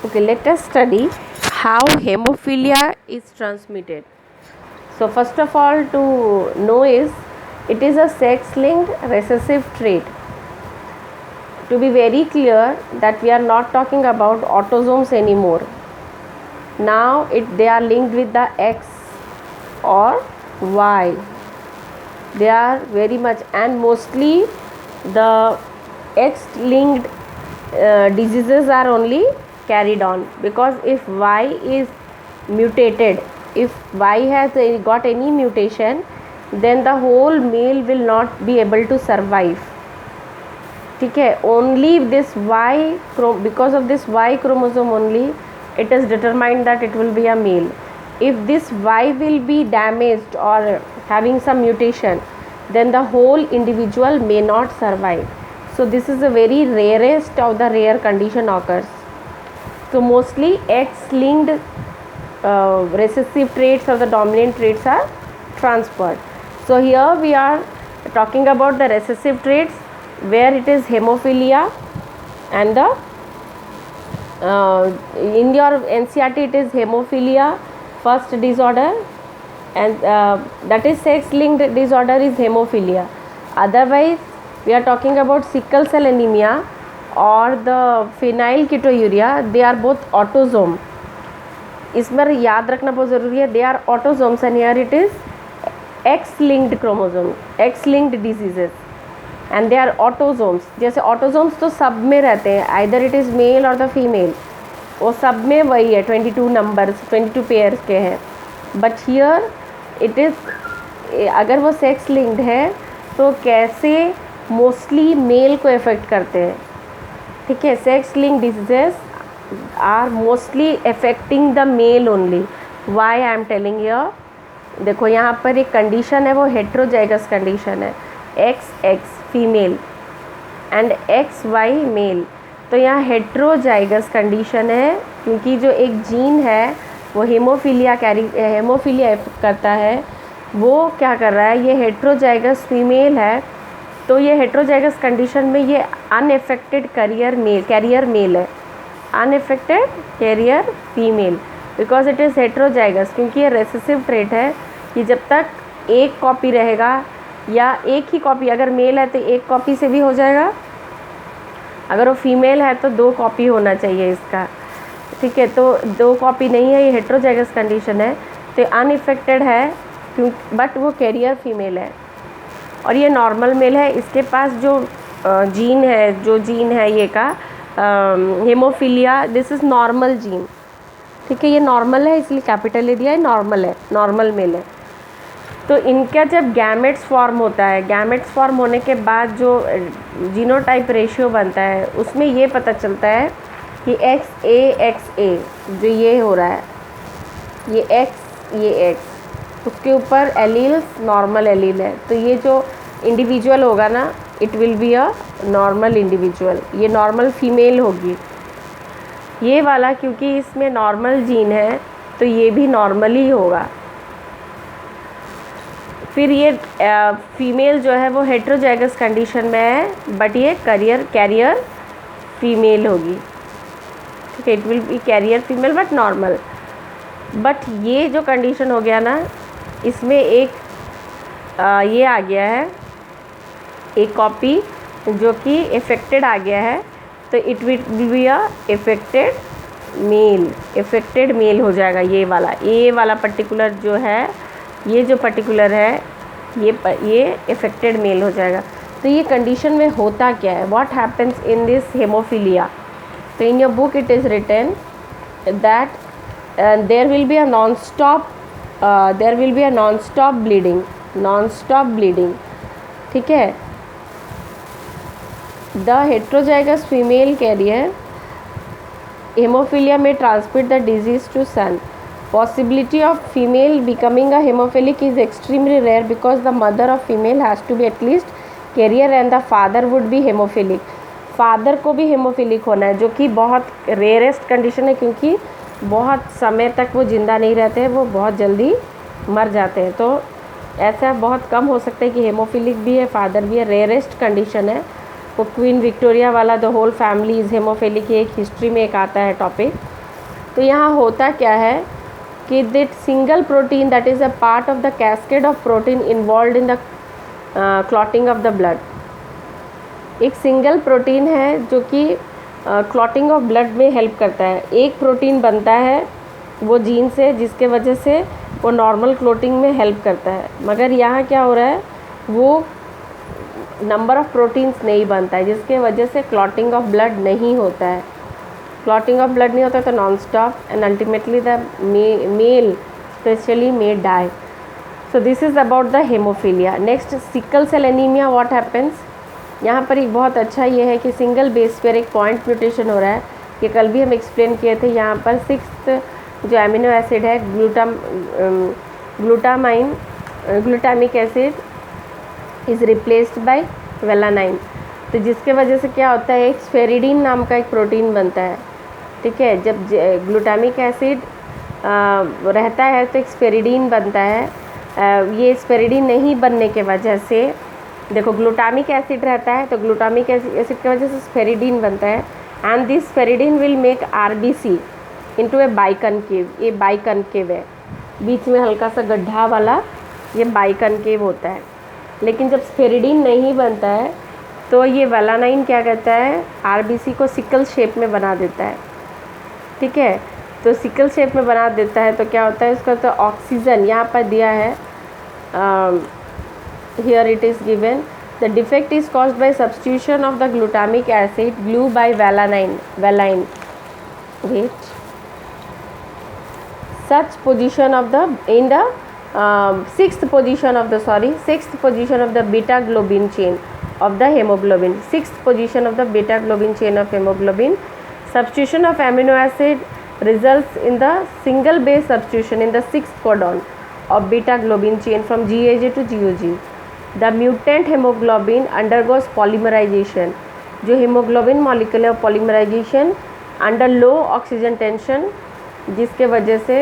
Okay, let us study how hemophilia is transmitted. So first of all, to know is it is a sex-linked recessive trait. To be very clear that we are not talking about autosomes anymore. Now they are linked with the X or Y. They are very much, and mostly the X-linked diseases are only carried on, because if Y is mutated, if Y has got any mutation, then the whole male will not be able to survive. ठीक है, only this Y, because of this Y chromosome only, it is determined that it will be a male. If this Y will be damaged or having some mutation, then the whole individual may not survive. So this is a very rarest of the rare condition occurs. So mostly X-linked recessive traits or the dominant traits are transferred. So here we are talking about the recessive traits where it is hemophilia, and the in your NCERT it is hemophilia first disorder, and that is sex-linked disorder is hemophilia. Otherwise we are talking about sickle cell anemia और the phenylketonuria, they are both autosome. इसमें याद रखना बहुत ज़रूरी है, they are autosomes and here it is X-linked chromosome, X-linked diseases and they are autosomes. जैसे autosomes तो सब में रहते हैं, either it is male or the female, वो सब में वही है, 22 numbers, 22 pairs के हैं. But here it is, अगर वो sex linked है तो कैसे मोस्टली मेल को इफ़ेक्ट करते हैं. ठीक है, sex link diseases are mostly affecting the male only. Why I am telling here, देखो यहाँ पर एक कंडीशन है, वो हेट्रोजाइगस कंडीशन है, X X female and X Y male. तो यहाँ हेट्रोजाइगस कंडीशन है क्योंकि जो एक जीन है वो हेमोफीलिया करता है, वो क्या कर रहा है, ये हेट्रोजाइगस फीमेल है. तो ये हेट्रोजाइगस कंडीशन में ये अनएफेक्टेड कैरियर मेल है, unaffected carrier female, because it is heterozygous. क्योंकि ये रेसेसिव ट्रेट है कि जब तक एक कॉपी रहेगा या एक ही कॉपी, अगर मेल है तो एक कॉपी से भी हो जाएगा, अगर वो फीमेल है तो 2 कॉपी होना चाहिए इसका. ठीक है, तो 2 कॉपी नहीं है, ये हेट्रोजाइगस कंडीशन है, तो अनइफेक्टेड है क्योंकि बट वो कैरियर फीमेल है और ये नॉर्मल मेल है. इसके पास जो जीन है ये का haemophilia, this is normal gene. ठीक है, ये नॉर्मल है इसलिए कैपिटल ले दिया है, नॉर्मल है, नॉर्मल मेल है. तो इनका जब गैमेट्स फॉर्म होता है, गैमेट्स फॉर्म होने के बाद जो जीनोटाइप रेशियो बनता है उसमें ये पता चलता है कि XA जो ये हो रहा है, ये X, उसके ऊपर एलील्स नॉर्मल एलील है. तो ये जो इंडिविजुअल होगा ना, it will be a normal individual, ये नॉर्मल फीमेल होगी. ये वाला क्योंकि इसमें नॉर्मल जीन है तो ये भी नॉर्मल ही होगा. फिर ये फीमेल जो है वो हेट्रोजाइगस कंडीशन में है बट ये कैरियर फीमेल होगी. ठीक है, it will B carrier female but normal. But ये जो कंडीशन हो गया ना, इसमें एक ये आ गया है, एक कॉपी जो कि इफेक्टेड आ गया है, तो it will be a affected male हो जाएगा. ये वाला पर्टिकुलर जो है, ये जो पर्टिकुलर है ये इफेक्टेड मेल हो जाएगा. तो ये कंडीशन में होता क्या है, what happens in this haemophilia. तो in your book it is written that there will be a non-stop bleeding. ठीक है, the heterozygous female carrier hemophilia may transmit the disease to son. Possibility of female becoming a hemophilic is extremely rare because the mother of female has to be at least carrier and the father would be hemophilic. Father को भी haemophilic होना है, जो कि बहुत rarest condition है क्योंकि बहुत समय तक वो ज़िंदा नहीं रहते हैं, वो बहुत जल्दी मर जाते हैं. तो ऐसा बहुत कम हो सकता है कि हेमोफिलिक भी है, फादर भी है, रेयरेस्ट कंडीशन है. वो क्वीन विक्टोरिया वाला the whole family is haemophilic, एक हिस्ट्री में एक आता है टॉपिक, तो यहाँ होता क्या है कि that single protein that is a part of the cascade of protein involve in the clotting of the blood. एक सिंगल प्रोटीन है जो कि क्लॉटिंग ऑफ ब्लड में हेल्प करता है। एक प्रोटीन बनता है वो जीन से, जिसके वजह से वो नॉर्मल क्लॉटिंग में हेल्प करता है। मगर यहाँ क्या हो रहा है, वो नंबर ऑफ़ प्रोटीन्स नहीं बनता है, जिसके वजह से क्लॉटिंग ऑफ ब्लड नहीं होता है। क्लॉटिंग ऑफ ब्लड नहीं होता तो non stop and ultimately the male specially may die. So this is about the haemophilia. Next sickle cell anaemia, what happens. यहाँ पर एक बहुत अच्छा ये है कि सिंगल बेस पर एक पॉइंट म्यूटेशन हो रहा है। ये कल भी हम एक्सप्लेन किए थे। यहाँ पर 6th जो एमिनो एसिड है glutamic acid is replaced by valine. तो जिसके वजह से क्या होता है, एक स्फेरिडीन नाम का एक प्रोटीन बनता है। ठीक है, जब ग्लूटामिक एसिड रहता है तो एक स्फेरिडीन बनता है। ये स्फेरिडीन नहीं बनने के वजह से, देखो ग्लूटामिक एसिड रहता है तो ग्लूटामिक एसिड की वजह से स्फेरिडीन बनता है एंड दिस स्फेरिडीन will make RBC into a biconcave. ये बाइकनकेव है, बीच में हल्का सा गड्ढा वाला, ये बाइकनकेव होता है। लेकिन जब स्फेरिडीन नहीं बनता है तो ये वेलानाइन क्या कहता है, आरबीसी को सिकल शेप में बना देता है। ठीक है, तो सिकल शेप में बना देता है तो क्या होता है, उसका तो ऑक्सीजन यहाँ पर दिया है, here it is given the defect is caused by substitution of the glutamic acid glue by valine wait such position of the in the sixth position of the beta globin chain of the hemoglobin. Sixth position of the beta globin chain of hemoglobin. Substitution of amino acid results in the single base substitution in the sixth codon of beta globin chain from GAG to GOG. The mutant hemoglobin undergoes polymerization. जो hemoglobin molecule है polymerization under low oxygen tension, जिसके वजह से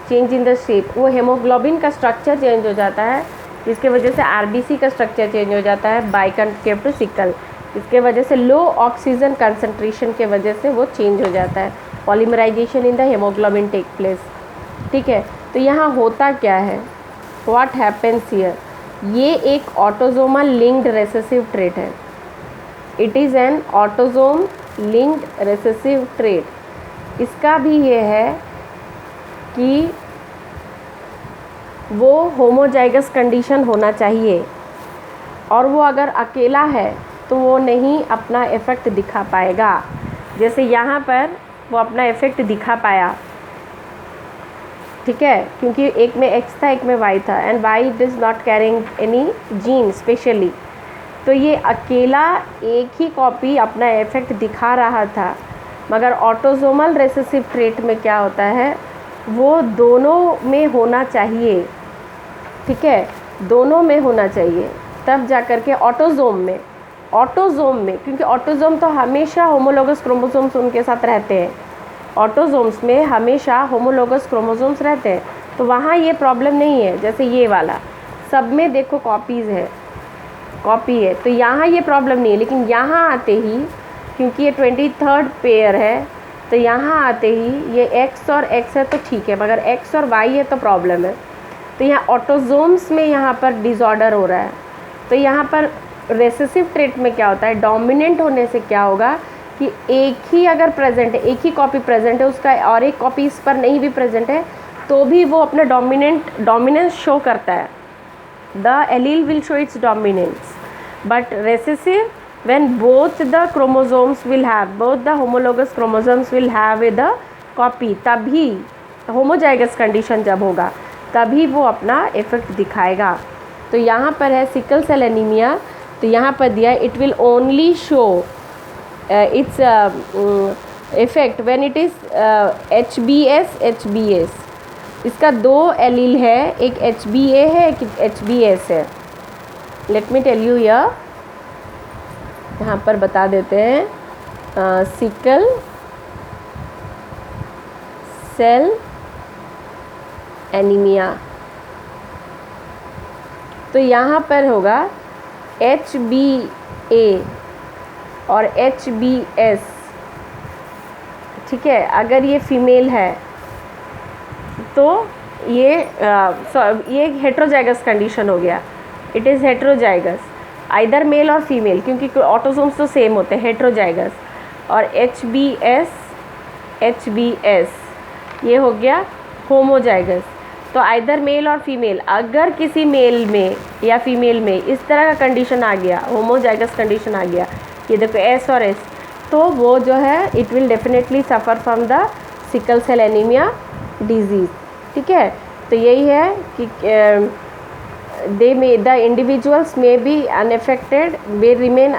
change in the shape, वो haemoglobin का structure change हो जाता है, जिसके वजह से आरबीसी का स्ट्रक्चर चेंज हो जाता है बाइकनकेव टू सिकल। इसके वजह से लो ऑक्सीजन कंसंट्रेशन के वजह से वो चेंज हो जाता है, polymerisation in the haemoglobin take place. ठीक है, तो यहाँ होता क्या है, व्हाट हैपेंस हियर, ये एक ऑटोजोमल लिंक्ड रेसेसिव ट्रेट है। It is an autosome linked recessive trait. इसका भी ये है कि वो होमोजाइगस कंडीशन होना चाहिए, और वो अगर अकेला है तो वो नहीं अपना इफ़ेक्ट दिखा पाएगा। जैसे यहाँ पर वो अपना इफ़ेक्ट दिखा पाया, ठीक है, क्योंकि एक में एक्स था एक में वाई था and Y is not carrying any gene specially. तो ये अकेला एक ही कॉपी अपना इफ़ेक्ट दिखा रहा था। मगर ऑटोजोमल रेसेसिव ट्रेट में क्या होता है, वो दोनों में होना चाहिए। ठीक है, दोनों में होना चाहिए, तब जा कर के ऑटोजोम में, क्योंकि ऑटोजोम तो हमेशा होमोलोगस क्रोमोसोम्स उनके साथ रहते हैं। ऑटोजोम्स में हमेशा होमोलोगस क्रोमोसोम्स रहते हैं, तो वहाँ ये प्रॉब्लम नहीं है। जैसे ये वाला सब में देखो कॉपी है, तो यहाँ ये प्रॉब्लम नहीं है। लेकिन यहाँ आते ही, क्योंकि ये 23rd पेयर है, तो यहाँ आते ही ये एक्स और एक्स है तो ठीक है, मगर एक्स और वाई है तो प्रॉब्लम है। तो यहाँ ऑटोजोम्स में यहाँ पर डिसऑर्डर हो रहा है। तो यहाँ पर रेसेसिव ट्रेट में क्या होता है, डोमिनेंट होने से क्या होगा कि एक ही अगर प्रेजेंट है, एक ही कॉपी प्रेजेंट है उसका, और एक कॉपी इस पर नहीं भी प्रेजेंट है, तो भी वो अपना डोमिनेंस शो करता है। The allele will show it's dominance. But recessive, when both the chromosomes will have, both the homologous chromosomes will have the copy, तभी homozygous condition जब होगा तभी वो अपना इफ़ेक्ट दिखाएगा। तो यहाँ पर है सिकल सेल एनीमिया, तो यहाँ पर दिया it will only show its effect when it is HBS। इसका दो एलील है, एक HBA है एक HBS है। लेट मी टेल यू यहाँ पर बता देते हैं, सिकल सेल एनीमिया। तो यहाँ पर होगा HBA और HBS, ठीक है, अगर ये फीमेल है तो ये हेट्रोजाइगस कंडीशन हो गया, it is heterozygous, either male और फीमेल, क्योंकि ऑटोसोम्स तो सेम होते हैं, हेट्रोजाइगस। और HBS ये हो गया होमोजाइगस। तो आइदर मेल और फीमेल, अगर किसी मेल में या फीमेल में इस तरह का कंडीशन आ गया, होमोजाइगस कंडीशन आ गया, ये देखो S और S, तो वो जो है it will definitely suffer from the sickle cell anaemia disease. ठीक है, तो यही है कि the individuals may be unaffected, may remain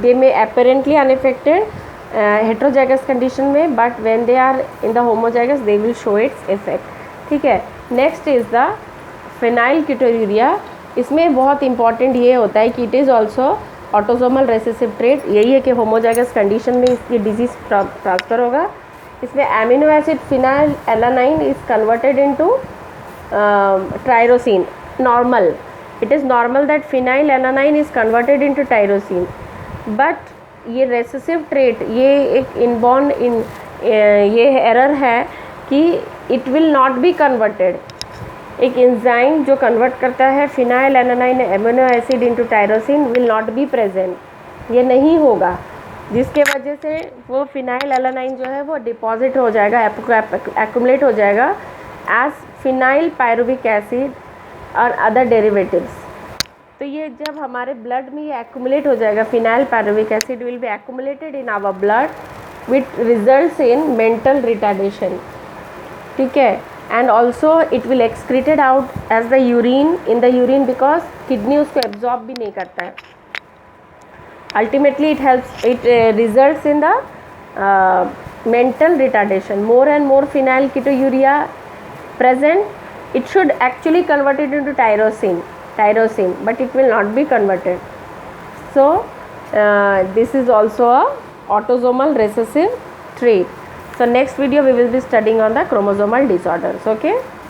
they may apparently unaffected heterozygous condition में, but when they are in the homozygous they will show its effect। ठीक है, next is the phenylketonuria। इसमें बहुत इंपॉर्टेंट ये होता है कि it is also autosomal recessive trait, यही है कि होमोजाइगस कंडीशन में इसकी डिजीज़ ट्रांसफ़र होगा। इसमें amino acid phenyl alanine is converted into tyrosine, normal, it is normal that phenylalanine is converted into tyrosine, but ये recessive trait, ये एक inborn ये error है कि it will not be converted। एक enzyme जो convert करता है phenylalanine amino acid into tyrosine will not be present, ये नहीं होगा, जिसके वजह से वो phenylalanine जो है वो deposit हो जाएगा, accumulate हो जाएगा as phenyl pyruvic acid और अदर डेरिवेटिव्स। तो ये जब हमारे ब्लड में ये एक्यूमुलेट हो जाएगा, phenyl pyruvic acid will be accumulated in our blood which results in mental retardation. ठीक है, and also it will excreted out as the urine in the urine because kidney उसको एब्जॉर्ब भी नहीं करता है। Ultimately it results in the mental retardation. More and more phenylketonuria present, it should actually convert it into tyrosine, but it will not be converted. So this is also a autosomal recessive trait. So next video we will be studying on the chromosomal disorders. Okay.